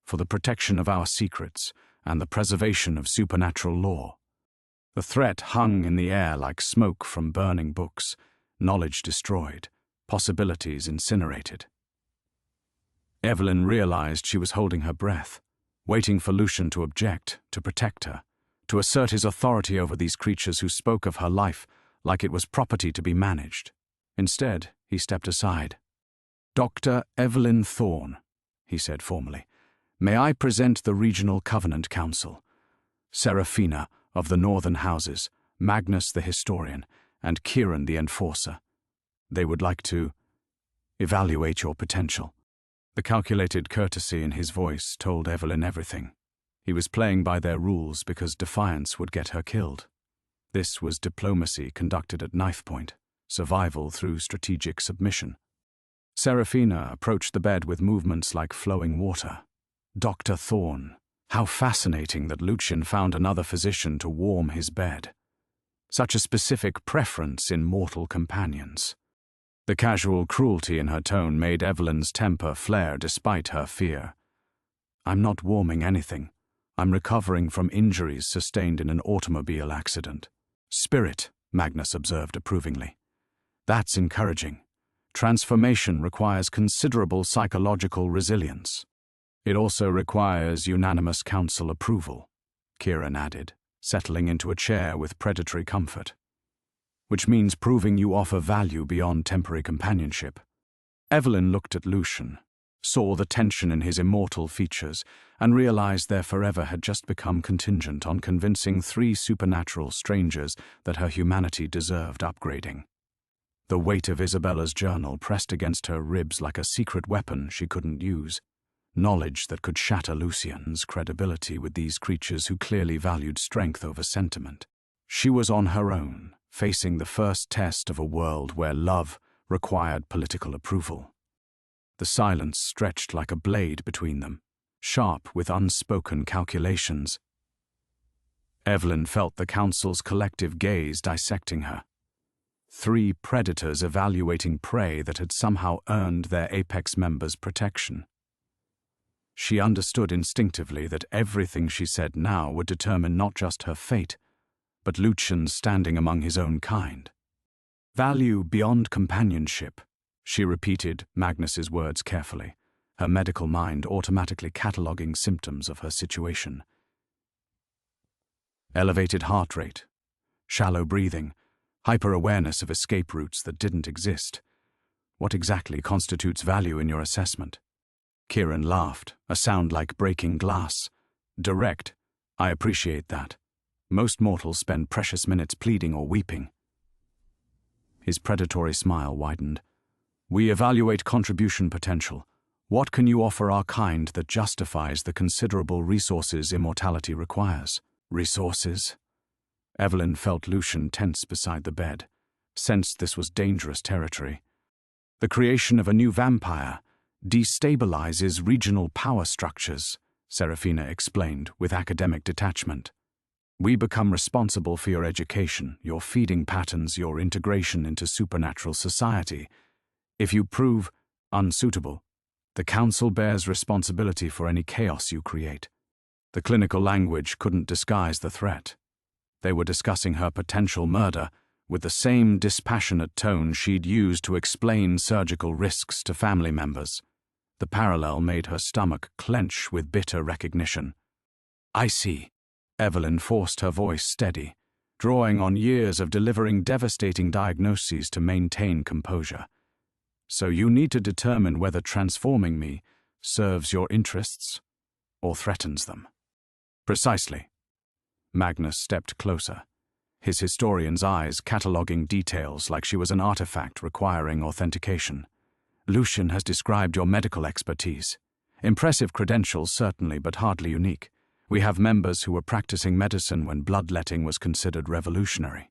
"For the protection of our secrets and the preservation of supernatural law." The threat hung in the air like smoke from burning books, knowledge destroyed, possibilities incinerated. Evelyn realized she was holding her breath, waiting for Lucian to object, to protect her, to assert his authority over these creatures who spoke of her life like it was property to be managed. Instead, he stepped aside. "Dr. Evelyn Thorne," he said formally, "may I present the Regional Covenant Council, Serafina of the Northern Houses, Magnus the Historian, and Kieran the Enforcer. They would like to evaluate your potential." The calculated courtesy in his voice told Evelyn everything. He was playing by their rules because defiance would get her killed. This was diplomacy conducted at knife point, survival through strategic submission. Serafina approached the bed with movements like flowing water. Dr. Thorne. How fascinating that Lucian found another physician to warm his bed. Such a specific preference in mortal companions. The casual cruelty in her tone made Evelyn's temper flare despite her fear. "I'm not warming anything. I'm recovering from injuries sustained in an automobile accident." "Spirit," Magnus observed approvingly. "That's encouraging. Transformation requires considerable psychological resilience." "It also requires unanimous council approval," Kieran added, settling into a chair with predatory comfort. "Which means proving you offer value beyond temporary companionship." Evelyn looked at Lucian, saw the tension in his immortal features, and realized their forever had just become contingent on convincing 3 supernatural strangers that her humanity deserved upgrading. The weight of Isabella's journal pressed against her ribs like a secret weapon she couldn't use. Knowledge that could shatter Lucian's credibility with these creatures who clearly valued strength over sentiment. She was on her own, facing the first test of a world where love required political approval. The silence stretched like a blade between them, sharp with unspoken calculations. Evelyn felt the council's collective gaze dissecting her. 3 predators evaluating prey that had somehow earned their apex members' protection. She understood instinctively that everything she said now would determine not just her fate, but Lucian's standing among his own kind. "Value beyond companionship," she repeated Magnus's words carefully, her medical mind automatically cataloguing symptoms of her situation. Elevated heart rate, shallow breathing, hyper-awareness of escape routes that didn't exist. What exactly constitutes value in your assessment? Kieran laughed, a sound like breaking glass. "Direct. I appreciate that. Most mortals spend precious minutes pleading or weeping." His predatory smile widened. "We evaluate contribution potential. What can you offer our kind that justifies the considerable resources immortality requires?" "Resources?" Evelyn felt Lucian tense beside the bed, sensed this was dangerous territory. "The creation of a new vampire destabilizes regional power structures," Serafina explained with academic detachment. "We become responsible for your education, your feeding patterns, your integration into supernatural society. If you prove unsuitable, the Council bears responsibility for any chaos you create." The clinical language couldn't disguise the threat. They were discussing her potential murder with the same dispassionate tone she'd used to explain surgical risks to family members. The parallel made her stomach clench with bitter recognition. "I see." Evelyn forced her voice steady, drawing on years of delivering devastating diagnoses to maintain composure. "So you need to determine whether transforming me serves your interests or threatens them." "Precisely." Magnus stepped closer, his historian's eyes cataloguing details like she was an artifact requiring authentication. "Lucian has described your medical expertise. Impressive credentials, certainly, but hardly unique. We have members who were practicing medicine when bloodletting was considered revolutionary.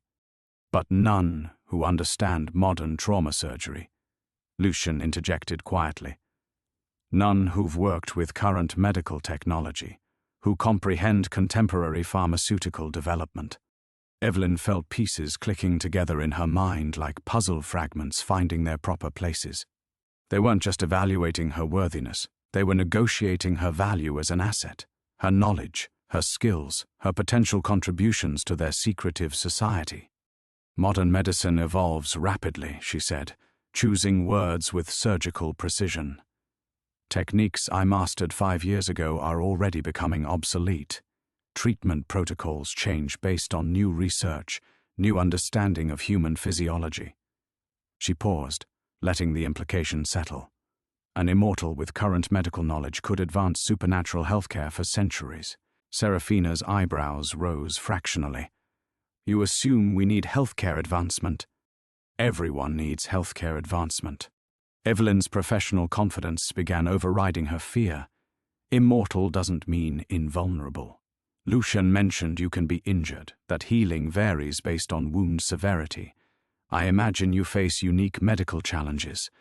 But none who understand modern trauma surgery," Lucian interjected quietly. "None who've worked with current medical technology, who comprehend contemporary pharmaceutical development." Evelyn felt pieces clicking together in her mind like puzzle fragments finding their proper places. They weren't just evaluating her worthiness, they were negotiating her value as an asset, her knowledge, her skills, her potential contributions to their secretive society. "Modern medicine evolves rapidly," she said, choosing words with surgical precision. "Techniques I mastered 5 years ago are already becoming obsolete. Treatment protocols change based on new research, new understanding of human physiology." She paused, letting the implication settle. An immortal with current medical knowledge could advance supernatural healthcare for centuries. Serafina's eyebrows rose fractionally. "You assume we need healthcare advancement?" "Everyone needs healthcare advancement." Evelyn's professional confidence began overriding her fear. "Immortal doesn't mean invulnerable. Lucian mentioned you can be injured, that healing varies based on wound severity. I imagine you face unique medical challenges,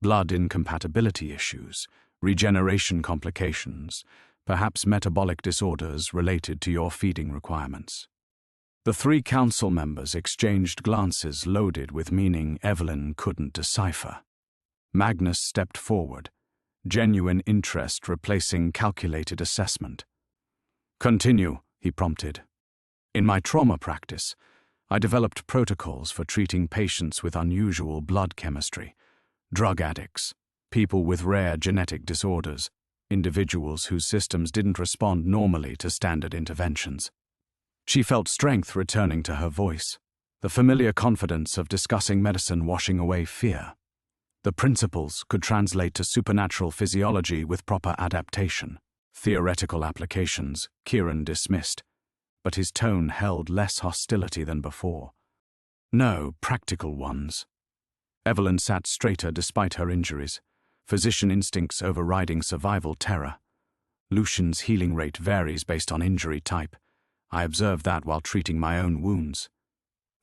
blood incompatibility issues, regeneration complications, perhaps metabolic disorders related to your feeding requirements." The three council members exchanged glances loaded with meaning Evelyn couldn't decipher. Magnus stepped forward, genuine interest replacing calculated assessment. "Continue," he prompted. "In my trauma practice, I developed protocols for treating patients with unusual blood chemistry, drug addicts, people with rare genetic disorders, individuals whose systems didn't respond normally to standard interventions." She felt strength returning to her voice, the familiar confidence of discussing medicine washing away fear. The principles could translate to supernatural physiology with proper adaptation. Theoretical applications Kieran dismissed, but his tone held less hostility than before. No, practical ones. Evelyn sat straighter despite her injuries, physician instincts overriding survival terror. Lucian's healing rate varies based on injury type. I observed that while treating my own wounds.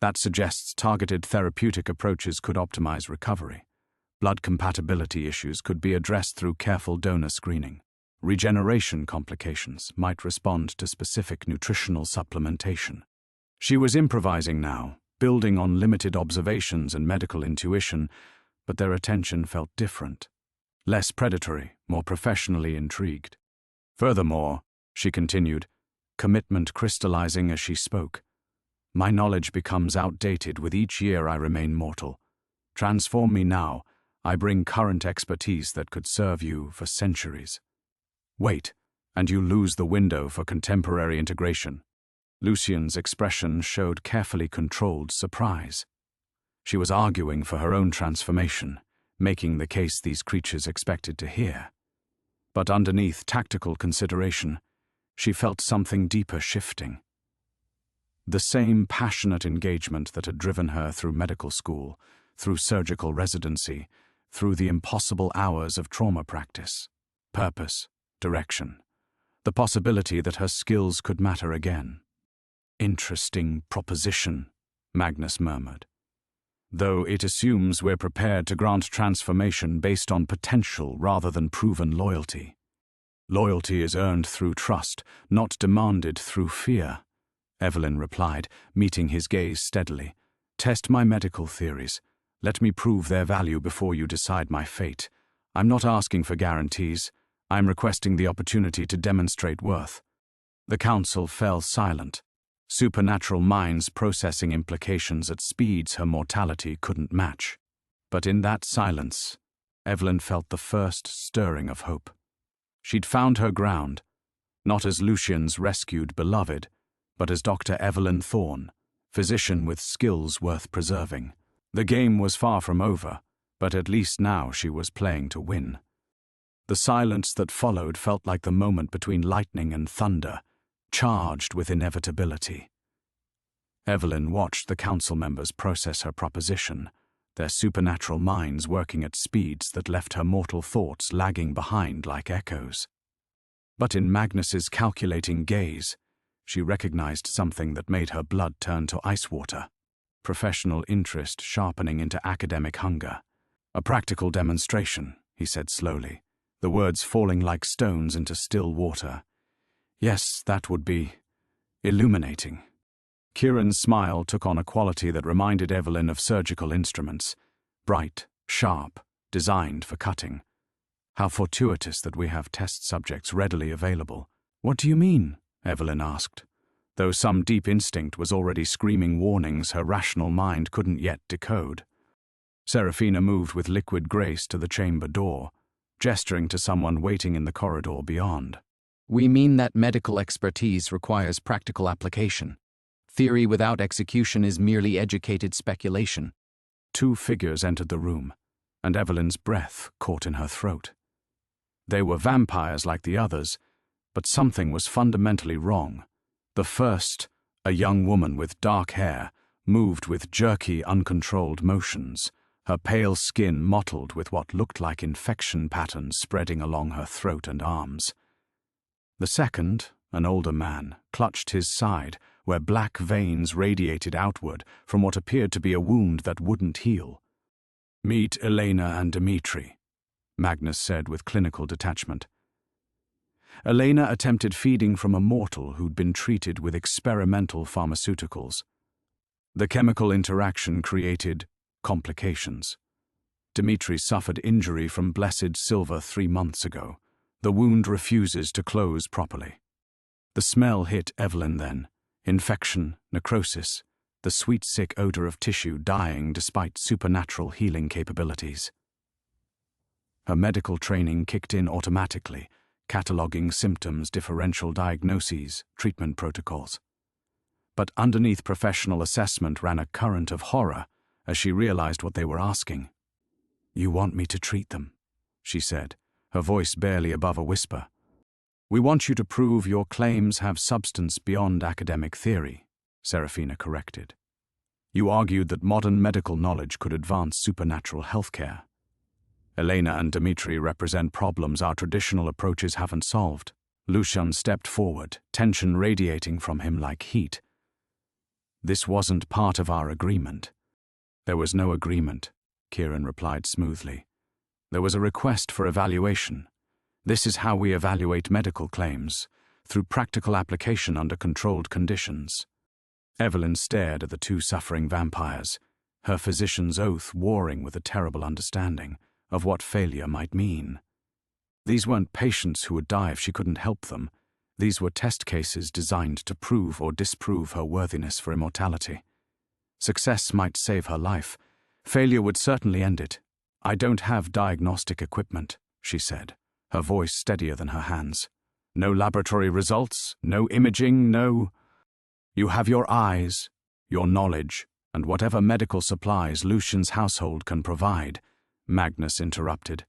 That suggests targeted therapeutic approaches could optimize recovery. Blood compatibility issues could be addressed through careful donor screening. Regeneration complications might respond to specific nutritional supplementation. She was improvising now, building on limited observations and medical intuition, but their attention felt different. Less predatory, more professionally intrigued. Furthermore, she continued, commitment crystallizing as she spoke. My knowledge becomes outdated with each year I remain mortal. Transform me now, I bring current expertise that could serve you for centuries. Wait, and you lose the window for contemporary integration. Lucian's expression showed carefully controlled surprise. She was arguing for her own transformation, making the case these creatures expected to hear. But underneath tactical consideration, she felt something deeper shifting. The same passionate engagement that had driven her through medical school, through surgical residency, through the impossible hours of trauma practice. Purpose, direction, the possibility that her skills could matter again. Interesting proposition, Magnus murmured. Though it assumes we're prepared to grant transformation based on potential rather than proven loyalty. Loyalty is earned through trust, not demanded through fear, Evelyn replied, meeting his gaze steadily. Test my medical theories. Let me prove their value before you decide my fate. I'm not asking for guarantees. I'm requesting the opportunity to demonstrate worth. The council fell silent, supernatural minds processing implications at speeds her mortality couldn't match. But in that silence, Evelyn felt the first stirring of hope. She'd found her ground, not as Lucian's rescued beloved, but as Dr. Evelyn Thorne, physician with skills worth preserving. The game was far from over, but at least now she was playing to win. The silence that followed felt like the moment between lightning and thunder, charged with inevitability. Evelyn watched the council members process her proposition, their supernatural minds working at speeds that left her mortal thoughts lagging behind like echoes. But in Magnus's calculating gaze, she recognized something that made her blood turn to ice water. Professional interest sharpening into academic hunger. A practical demonstration, he said slowly, the words falling like stones into still water. Yes, that would be illuminating. Kieran's smile took on a quality that reminded Evelyn of surgical instruments, bright, sharp, designed for cutting. How fortuitous that we have test subjects readily available. What do you mean? Evelyn asked, though some deep instinct was already screaming warnings her rational mind couldn't yet decode. Serafina moved with liquid grace to the chamber door, gesturing to someone waiting in the corridor beyond. We mean that medical expertise requires practical application. Theory without execution is merely educated speculation. Two figures entered the room, and Evelyn's breath caught in her throat. They were vampires like the others, but something was fundamentally wrong. The first, a young woman with dark hair, moved with jerky, uncontrolled motions, her pale skin mottled with what looked like infection patterns spreading along her throat and arms. The second, an older man, clutched his side, where black veins radiated outward from what appeared to be a wound that wouldn't heal. Meet Elena and Dmitri, Magnus said with clinical detachment. Elena attempted feeding from a mortal who'd been treated with experimental pharmaceuticals. The chemical interaction created complications. Dimitri suffered injury from blessed silver 3 months ago. The wound refuses to close properly. The smell hit Evelyn then. Infection, necrosis, the sweet sick odor of tissue dying despite supernatural healing capabilities. Her medical training kicked in automatically, cataloging symptoms, differential diagnoses, treatment protocols. But underneath professional assessment ran a current of horror as she realized what they were asking. "You want me to treat them," she said, her voice barely above a whisper. "We want you to prove your claims have substance beyond academic theory," Serafina corrected. "You argued that modern medical knowledge could advance supernatural healthcare. Elena and Dimitri represent problems our traditional approaches haven't solved." Lucian stepped forward, tension radiating from him like heat. "This wasn't part of our agreement." "There was no agreement," Kieran replied smoothly. "There was a request for evaluation. This is how we evaluate medical claims, through practical application under controlled conditions." Evelyn stared at the 2 suffering vampires, her physician's oath warring with a terrible understanding of what failure might mean. These weren't patients who would die if she couldn't help them. These were test cases designed to prove or disprove her worthiness for immortality. Success might save her life. Failure would certainly end it. "I don't have diagnostic equipment," she said, her voice steadier than her hands. "No laboratory results, no imaging, no—" "You have your eyes, your knowledge, and whatever medical supplies Lucian's household can provide," Magnus interrupted.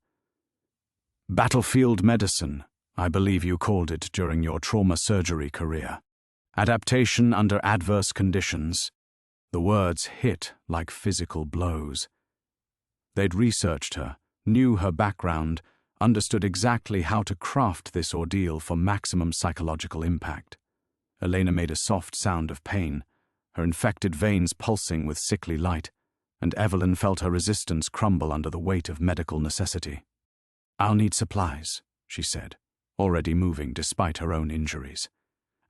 "Battlefield medicine, I believe you called it during your trauma surgery career. Adaptation under adverse conditions." The words hit like physical blows. They'd researched her, knew her background, understood exactly how to craft this ordeal for maximum psychological impact. Elena made a soft sound of pain, her infected veins pulsing with sickly light, and Evelyn felt her resistance crumble under the weight of medical necessity. "I'll need supplies," she said, already moving despite her own injuries.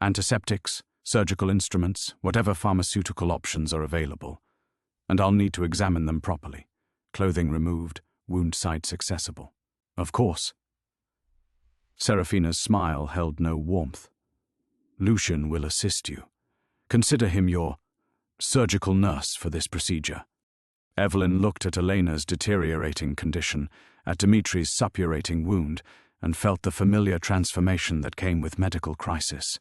"Antiseptics, surgical instruments, whatever pharmaceutical options are available. And I'll need to examine them properly. Clothing removed, wound sites accessible." "Of course." Serafina's smile held no warmth. "Lucian will assist you. Consider him your surgical nurse for this procedure." Evelyn looked at Elena's deteriorating condition, at Dimitri's suppurating wound, and felt the familiar transformation that came with medical crisis.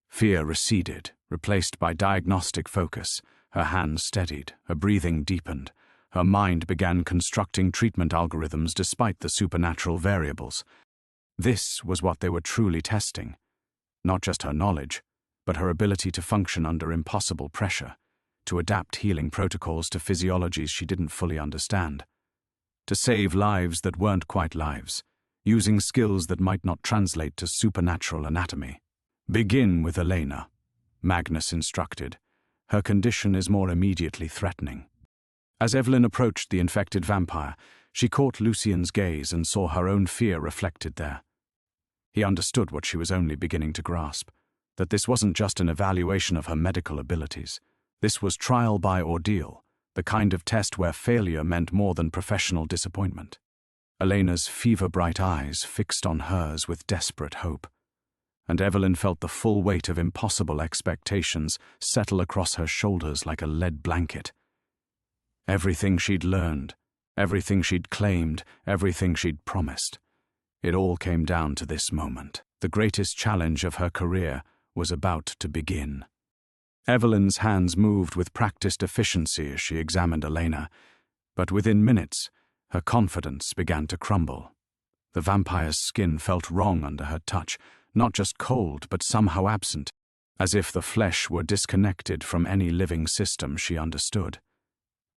Fear receded, replaced by diagnostic focus. Her hands steadied, her breathing deepened. Her mind began constructing treatment algorithms despite the supernatural variables. This was what they were truly testing. Not just her knowledge, but her ability to function under impossible pressure, to adapt healing protocols to physiologies she didn't fully understand, to save lives that weren't quite lives, using skills that might not translate to supernatural anatomy. "Begin with Elena," Magnus instructed. "Her condition is more immediately threatening." As Evelyn approached the infected vampire, she caught Lucian's gaze and saw her own fear reflected there. He understood what she was only beginning to grasp, that this wasn't just an evaluation of her medical abilities. This was trial by ordeal, the kind of test where failure meant more than professional disappointment. Elena's fever-bright eyes fixed on hers with desperate hope, and Evelyn felt the full weight of impossible expectations settle across her shoulders like a lead blanket. Everything she'd learned, everything she'd claimed, everything she'd promised. It all came down to this moment. The greatest challenge of her career was about to begin. Evelyn's hands moved with practiced efficiency as she examined Elena, but within minutes, her confidence began to crumble. The vampire's skin felt wrong under her touch, not just cold, but somehow absent, as if the flesh were disconnected from any living system she understood.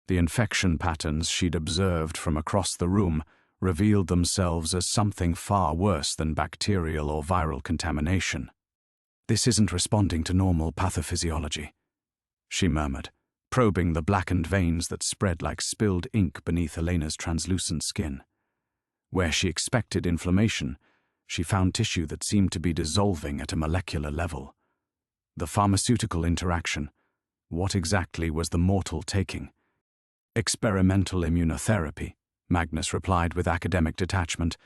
The infection patterns she'd observed from across the room revealed themselves as something far worse than bacterial or viral contamination. "This isn't responding to normal pathophysiology," she murmured, probing the blackened veins that spread like spilled ink beneath Elena's translucent skin. Where she expected inflammation, She found tissue that seemed to be dissolving at a molecular level. The pharmaceutical interaction. What exactly was the mortal taking? Experimental immunotherapy, Magnus replied with academic detachment.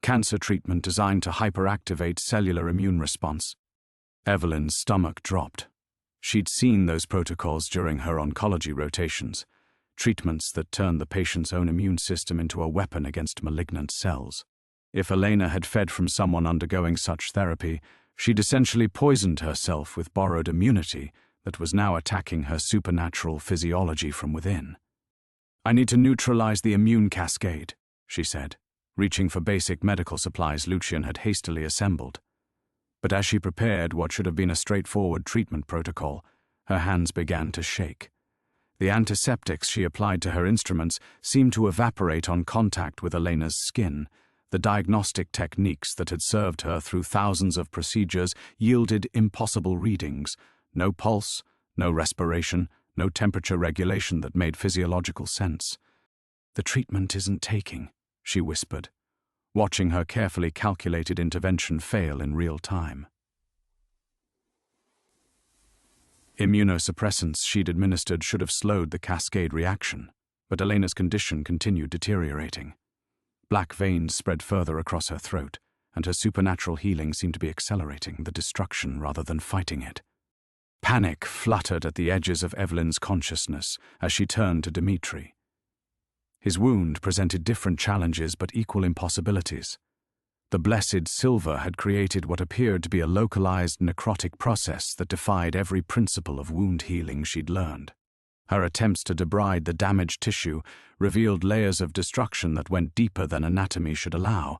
Cancer treatment designed to hyperactivate cellular immune response. Evelyn's stomach dropped. She'd seen those protocols during her oncology rotations, treatments that turned the patient's own immune system into a weapon against malignant cells. If Elena had fed from someone undergoing such therapy, she'd essentially poisoned herself with borrowed immunity that was now attacking her supernatural physiology from within. "I need to neutralize the immune cascade," she said, reaching for basic medical supplies Lucian had hastily assembled. But as she prepared what should have been a straightforward treatment protocol, her hands began to shake. The antiseptics she applied to her instruments seemed to evaporate on contact with Elena's skin. The diagnostic techniques that had served her through thousands of procedures yielded impossible readings. No pulse, no respiration, no temperature regulation that made physiological sense. "The treatment isn't taking," she whispered, watching her carefully calculated intervention fail in real time. Immunosuppressants she'd administered should have slowed the cascade reaction, but Elena's condition continued deteriorating. Black veins spread further across her throat, and her supernatural healing seemed to be accelerating the destruction rather than fighting it. Panic fluttered at the edges of Evelyn's consciousness as she turned to Dmitri. His wound presented different challenges but equal impossibilities. The blessed silver had created what appeared to be a localized necrotic process that defied every principle of wound healing she'd learned. Her attempts to debride the damaged tissue revealed layers of destruction that went deeper than anatomy should allow,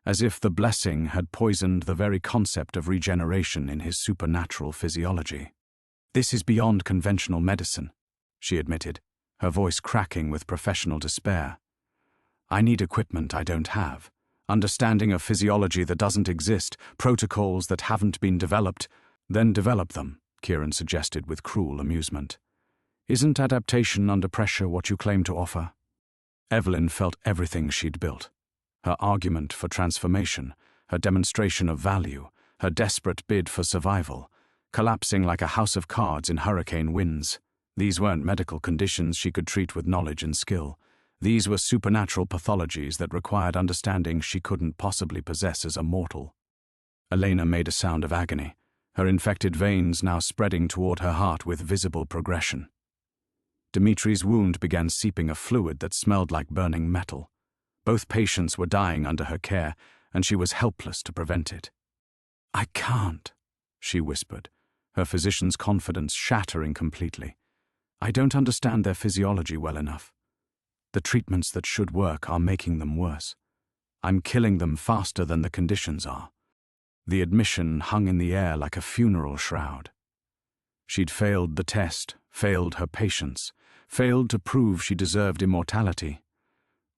as if the blessing had poisoned the very concept of regeneration in his supernatural physiology. "This is beyond conventional medicine," she admitted, her voice cracking with professional despair. "I need equipment I don't have, understanding of physiology that doesn't exist, protocols that haven't been developed." "Then develop them," Kieran suggested with cruel amusement. "Isn't adaptation under pressure what you claim to offer?" Evelyn felt everything she'd built. Her argument for transformation, her demonstration of value, her desperate bid for survival, collapsing like a house of cards in hurricane winds. These weren't medical conditions she could treat with knowledge and skill. These were supernatural pathologies that required understanding she couldn't possibly possess as a mortal. Elena made a sound of agony, her infected veins now spreading toward her heart with visible progression. Dimitri's wound began seeping a fluid that smelled like burning metal. Both patients were dying under her care, and she was helpless to prevent it. "I can't," she whispered, her physician's confidence shattering completely. "I don't understand their physiology well enough. The treatments that should work are making them worse. I'm killing them faster than the conditions are." The admission hung in the air like a funeral shroud. She'd failed the test, failed her patients, failed to prove she deserved immortality.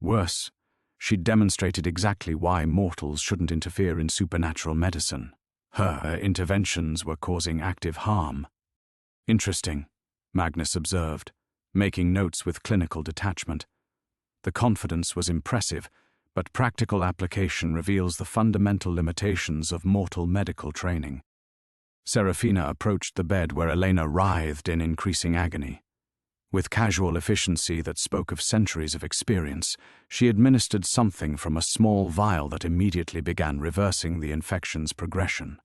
Worse, she'd demonstrated exactly why mortals shouldn't interfere in supernatural medicine. Her interventions were causing active harm. "Interesting," Magnus observed, making notes with clinical detachment. The confidence was impressive, but practical application reveals the fundamental limitations of mortal medical training. Serafina approached the bed where Elena writhed in increasing agony. With casual efficiency that spoke of centuries of experience, she administered something from a small vial that immediately began reversing the infection's progression.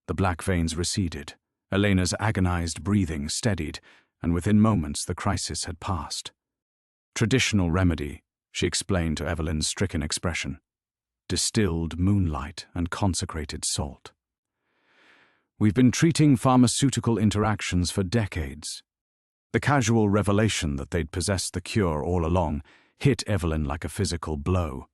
The black veins receded, Elena's agonized breathing steadied, and within moments the crisis had passed. "Traditional remedy," she explained to Evelyn's stricken expression. "Distilled moonlight and consecrated salt. We've been treating pharmaceutical interactions for decades." The casual revelation that they'd possessed the cure all along hit Evelyn like a physical blow.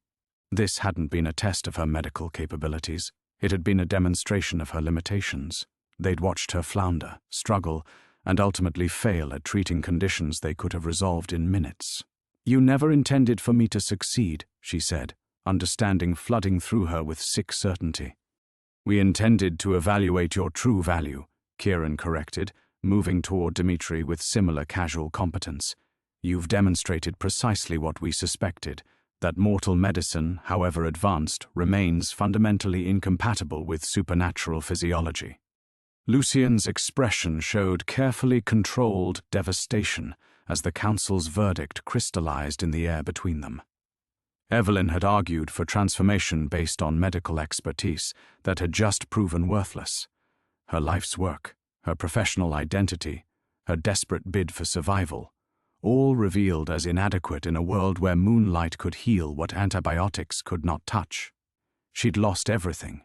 This hadn't been a test of her medical capabilities. It had been a demonstration of her limitations. They'd watched her flounder, struggle, and ultimately fail at treating conditions they could have resolved in minutes. "You never intended for me to succeed," she said, understanding flooding through her with sick certainty. "We intended to evaluate your true value," Kieran corrected, moving toward Dmitri with similar casual competence. "You've demonstrated precisely what we suspected. that mortal medicine, however advanced, remains fundamentally incompatible with supernatural physiology. Lucian's expression showed carefully controlled devastation as the council's verdict crystallized in the air between them. Evelyn had argued for transformation based on medical expertise that had just proven worthless. Her life's work, her professional identity, her desperate bid for survival, all revealed as inadequate in a world where moonlight could heal what antibiotics could not touch. She'd lost everything,